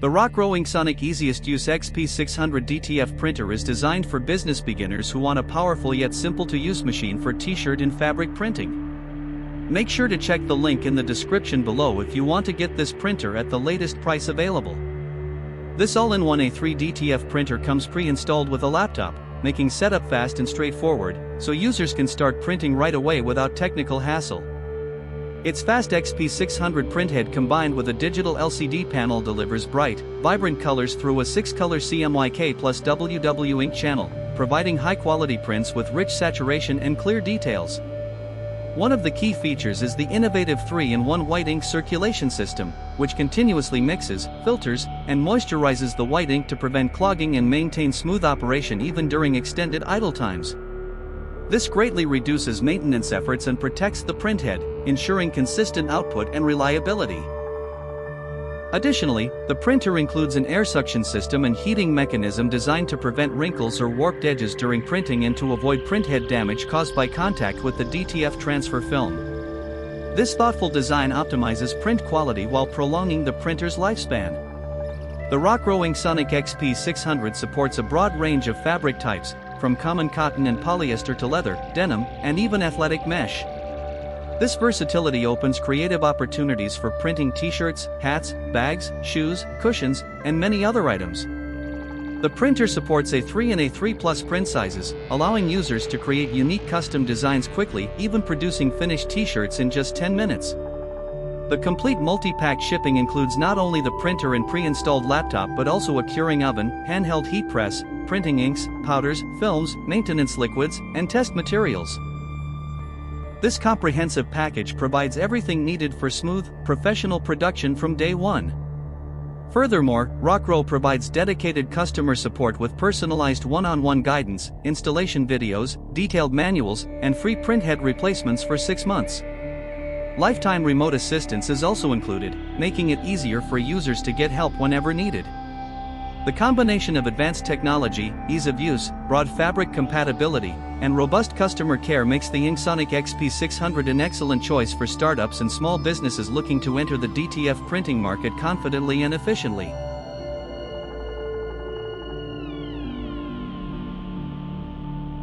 The RocRow InkSonic Easiest Use XP600 DTF printer is designed for business beginners who want a powerful yet simple to use machine for t-shirt and fabric printing. Make sure to check the link in the description below if you want to get this printer at the latest price available. This all-in-one A3 DTF printer comes pre-installed with a laptop, making setup fast and straightforward, so users can start printing right away without technical hassle. Its fast XP600 printhead combined with a digital LCD panel delivers bright, vibrant colors through a 6-color CMYK+WW ink channel, providing high-quality prints with rich saturation and clear details. One of the key features is the innovative 3-in-1 white ink circulation system, which continuously mixes, filters, and moisturizes the white ink to prevent clogging and maintain smooth operation even during extended idle times. This greatly reduces maintenance efforts and protects the printhead, ensuring consistent output and reliability. Additionally, the printer includes an air suction system and heating mechanism designed to prevent wrinkles or warped edges during printing and to avoid printhead damage caused by contact with the DTF transfer film. This thoughtful design optimizes print quality while prolonging the printer's lifespan. The RocRow InkSonic XP600 supports a broad range of fabric types, from common cotton and polyester to leather, denim, and even athletic mesh. This versatility opens creative opportunities for printing t-shirts, hats, bags, shoes, cushions, and many other items. The printer supports A3 and A3+ print sizes, allowing users to create unique custom designs quickly, even producing finished t-shirts in just 10 minutes. The complete multi-pack shipping includes not only the printer and pre-installed laptop but also a curing oven, handheld heat press, printing inks, powders, films, maintenance liquids, and test materials. This comprehensive package provides everything needed for smooth, professional production from day one. Furthermore, RocRow provides dedicated customer support with personalized one-on-one guidance, installation videos, detailed manuals, and free printhead replacements for 6 months. Lifetime remote assistance is also included, making it easier for users to get help whenever needed. The combination of advanced technology, ease of use, broad fabric compatibility, and robust customer care makes the InkSonic XP600 an excellent choice for startups and small businesses looking to enter the DTF printing market confidently and efficiently.